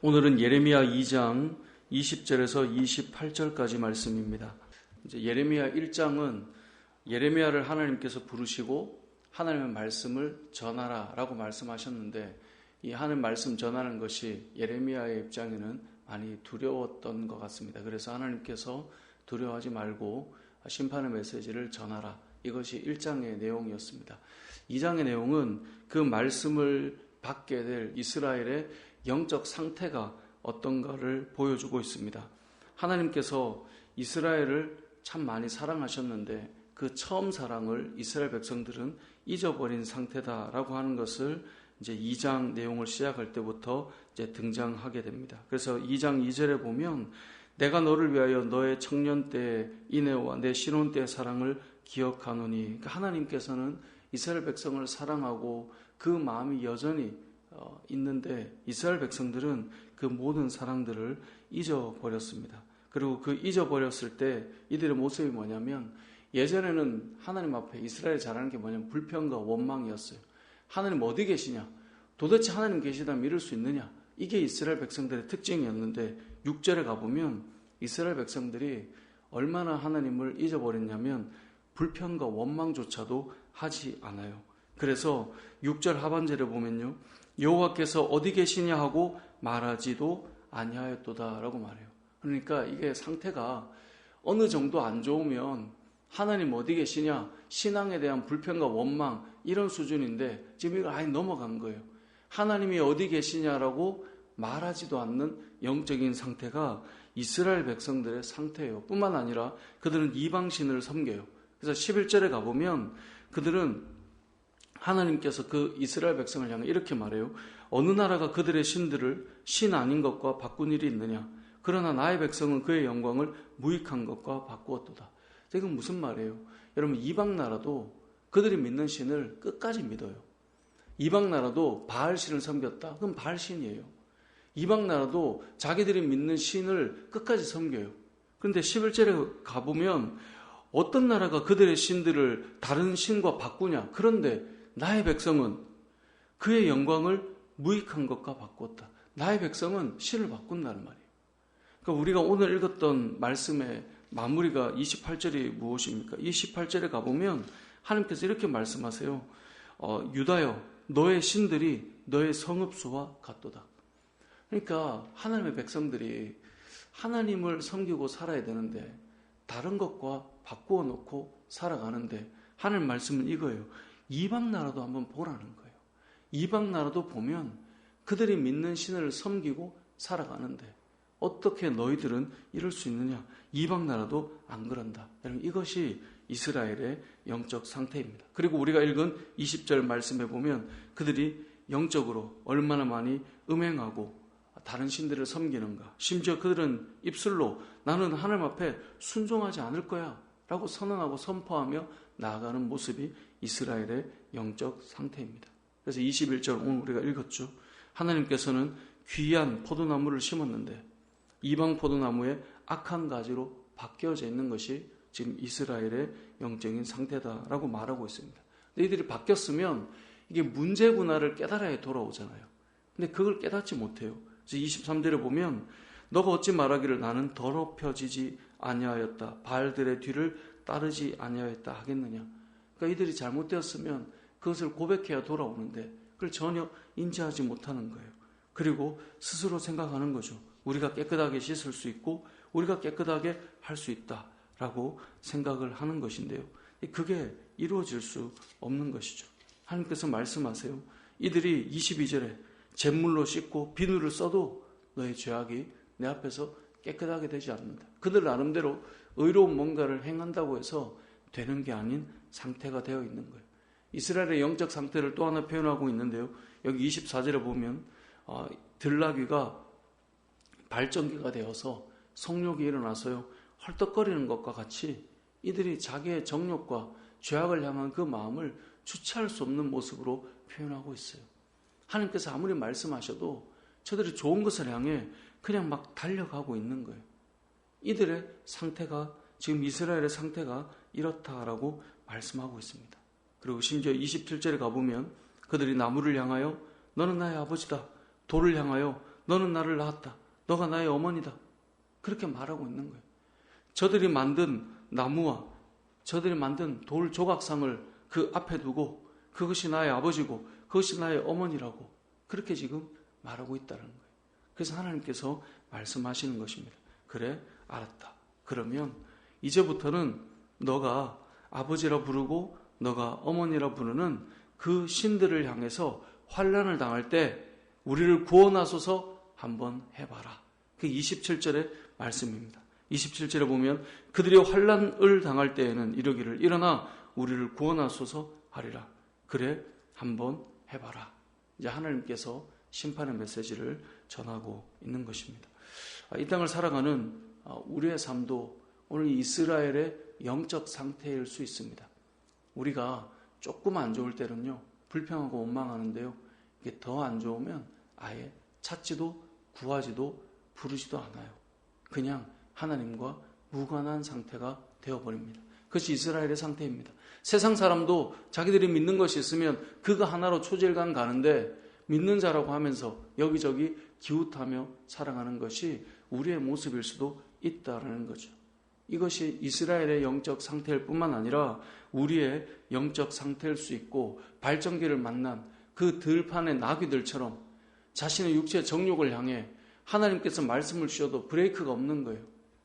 오늘은 예레미야 2장 20절에서 28절까지 말씀입니다. 이제 예레미야 1장은 예레미야를 하나님께서 부르시고 하나님의 말씀을 전하라 라고 말씀하셨는데, 이 하나님 말씀 전하는 것이 예레미야의 입장에는 많이 두려웠던 것 같습니다. 그래서 하나님께서 두려워하지 말고 심판의 메시지를 전하라, 이것이 1장의 내용이었습니다. 2장의 내용은 그 말씀을 받게 될 이스라엘의 영적 상태가 어떤가를 보여주고 있습니다. 하나님께서 이스라엘을 참 많이 사랑하셨는데 그 처음 사랑을 이스라엘 백성들은 잊어버린 상태다라고 하는 것을 이제 2장 내용을 시작할 때부터 이제 등장하게 됩니다. 그래서 2장 2절에 보면 내가 너를 위하여 너의 청년 때의 인애와 내 신혼 때의 사랑을 기억하노니, 그러니까 하나님께서는 이스라엘 백성을 사랑하고 그 마음이 여전히 있는데 이스라엘 백성들은 그 모든 사랑들을 잊어버렸습니다. 그리고 그 잊어버렸을 때 이들의 모습이 뭐냐면, 예전에는 하나님 앞에 이스라엘이 잘하는 게 뭐냐면 불평과 원망이었어요. 하나님 어디 계시냐? 도대체 하나님 계시다면 믿을 수 있느냐? 이게 이스라엘 백성들의 특징이었는데 6절에 가보면 이스라엘 백성들이 얼마나 하나님을 잊어버렸냐면 불평과 원망조차도 하지 않아요. 그래서 6절 하반절에 보면요, 여호와께서 어디 계시냐 하고 말하지도 아니하였도다 라고 말해요. 그러니까 이게 상태가 어느 정도 안 좋으면 하나님 어디 계시냐, 신앙에 대한 불평과 원망, 이런 수준인데 지금 이걸 아예 넘어간 거예요. 하나님이 어디 계시냐라고 말하지도 않는 영적인 상태가 이스라엘 백성들의 상태예요. 뿐만 아니라 그들은 이방신을 섬겨요. 그래서 11절에 가보면 그들은 하나님께서 그 이스라엘 백성을 향해 이렇게 말해요. 어느 나라가 그들의 신들을 신 아닌 것과 바꾼 일이 있느냐? 그러나 나의 백성은 그의 영광을 무익한 것과 바꾸었도다. 이건 무슨 말이에요? 여러분, 이방 나라도 그들이 믿는 신을 끝까지 믿어요. 이방 나라도 바알신을 섬겼다? 그럼 바알신이에요. 이방 나라도 자기들이 믿는 신을 끝까지 섬겨요. 그런데 11절에 가보면 어떤 나라가 그들의 신들을 다른 신과 바꾸냐? 그런데 나의 백성은 그의 영광을 무익한 것과 바꿨다. 나의 백성은 신을 바꾼다는 말이에요. 그러니까 우리가 오늘 읽었던 말씀의 마무리가 28절이 무엇입니까? 28절에 가보면 하나님께서 이렇게 말씀하세요. 유다여, 너의 신들이 너의 성읍수와 같도다. 그러니까 하나님의 백성들이 하나님을 섬기고 살아야 되는데 다른 것과 바꾸어 놓고 살아가는데, 하나님 말씀은 이거예요. 이방 나라도 한번 보라는 거예요. 이방 나라도 보면 그들이 믿는 신을 섬기고 살아가는데 어떻게 너희들은 이럴 수 있느냐? 이방 나라도 안 그런다. 여러분, 이것이 이스라엘의 영적 상태입니다. 그리고 우리가 읽은 20절 말씀에 보면 그들이 영적으로 얼마나 많이 음행하고 다른 신들을 섬기는가. 심지어 그들은 입술로 나는 하나님 앞에 순종하지 않을 거야 라고 선언하고 선포하며 나아가는 모습이 이스라엘의 영적 상태입니다. 그래서 21절 오늘 우리가 읽었죠. 하나님께서는 귀한 포도나무를 심었는데 이방 포도나무에 악한 가지로 바뀌어져 있는 것이 지금 이스라엘의 영적인 상태다라고 말하고 있습니다. 근데 이들이 바뀌었으면 이게 문제구나를 깨달아야 돌아오잖아요. 근데 그걸 깨닫지 못해요. 그래서 23절에 보면 너가 어찌 말하기를 나는 더럽혀지지 아니하였다, 바알들의 뒤를 따르지 아니하였다 하겠느냐. 그러니까 이들이 잘못되었으면 그것을 고백해야 돌아오는데 그걸 전혀 인지하지 못하는 거예요. 그리고 스스로 생각하는 거죠. 우리가 깨끗하게 씻을 수 있고 우리가 깨끗하게 할 수 있다라고 생각을 하는 것인데요. 그게 이루어질 수 없는 것이죠. 하나님께서 말씀하세요. 이들이 22절에 잿물로 씻고 비누를 써도 너의 죄악이 내 앞에서 깨끗하게 되지 않는다. 그들 나름대로 의로운 뭔가를 행한다고 해서 되는 게 아닌 상태가 되어 있는 거예요. 이스라엘의 영적 상태를 또 하나 표현하고 있는데요. 여기 24절에 보면 들나귀가 발전기가 되어서 성욕이 일어나서요, 헐떡거리는 것과 같이 이들이 자기의 정욕과 죄악을 향한 그 마음을 주체할 수 없는 모습으로 표현하고 있어요. 하나님께서 아무리 말씀하셔도 저들이 좋은 것을 향해 그냥 막 달려가고 있는 거예요. 이들의 상태가, 지금 이스라엘의 상태가 이렇다라고 말씀하고 있습니다. 그리고 심지어 27절에 가보면 그들이 나무를 향하여 너는 나의 아버지다, 돌을 향하여 너는 나를 낳았다. 너가 나의 어머니다. 그렇게 말하고 있는 거예요. 저들이 만든 나무와 저들이 만든 돌 조각상을 그 앞에 두고 그것이 나의 아버지고 그것이 나의 어머니라고 그렇게 지금 말하고 있다는 거예요. 그래서 하나님께서 말씀하시는 것입니다. 그래, 알았다. 그러면 이제부터는 너가 아버지라 부르고 너가 어머니라 부르는 그 신들을 향해서 환난을 당할 때 우리를 구원하소서 한번 해봐라. 그 27절의 말씀입니다. 27절에 보면 그들이 환난을 당할 때에는 이러기를 일어나 우리를 구원하소서 하리라. 그래, 한번 해봐라. 이제 하나님께서 심판의 메시지를 전하고 있는 것입니다. 이 땅을 살아가는 우리의 삶도 오늘 이스라엘의 영적 상태일 수 있습니다. 우리가 조금 안 좋을 때는요, 불평하고 원망하는데요, 이게 더 안 좋으면 아예 찾지도 구하지도 부르지도 않아요. 그냥 하나님과 무관한 상태가 되어버립니다. 그것이 이스라엘의 상태입니다. 세상 사람도 자기들이 믿는 것이 있으면 그거 하나로 초질간 가는데 믿는 자라고 하면서 여기저기 기웃하며 살아가는 것이 우리의 모습일 수도 있다는 거죠. 이것이 이스라엘의 영적 상태일 뿐만 아니라 우리의 영적 상태일 수 있고 발전기를 만난 그 들판의 나귀들처럼 자신의 육체의 정욕을 향해 하나님께서 말씀을 주셔도 브레이크가 없는 거예요.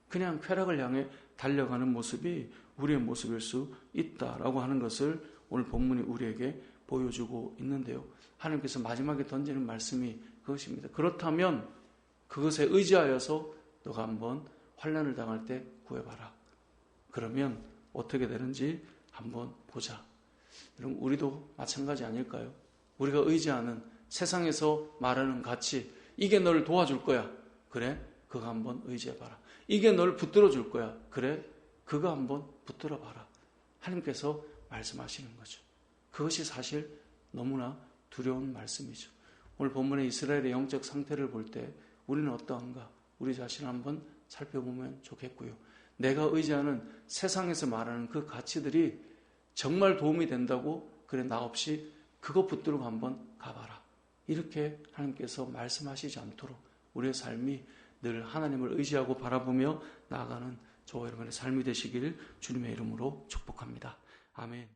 그냥 쾌락을 향해 달려가는 모습이 우리의 모습일 수 있다라고 하는 것을 오늘 본문이 우리에게 보여주고 있는데요. 하나님께서 마지막에 던지는 말씀이 그것입니다. 그렇다면 그것에 의지하여서 너가 한번 환난을 당할 때 구해봐라. 그러면 어떻게 되는지 한번 보자. 여러분, 우리도 마찬가지 아닐까요? 우리가 의지하는 세상에서 말하는 가치, 이게 너를 도와줄 거야. 그래? 그거 한번 의지해봐라. 이게 너를 붙들어 줄 거야. 그래? 그거 한번 붙들어 봐라. 하나님께서 말씀하시는 거죠. 그것이 사실 너무나 두려운 말씀이죠. 오늘 본문의 이스라엘의 영적 상태를 볼 때 우리는 어떠한가? 우리 자신을 한번 살펴보면 좋겠고요. 내가 의지하는 세상에서 말하는 그 가치들이 정말 도움이 된다고 그래 나 없이 그거 붙들고 한번 가봐라. 이렇게 하나님께서 말씀하시지 않도록 우리의 삶이 늘 하나님을 의지하고 바라보며 나아가는 저와 여러분의 삶이 되시길 주님의 이름으로 축복합니다. 아멘.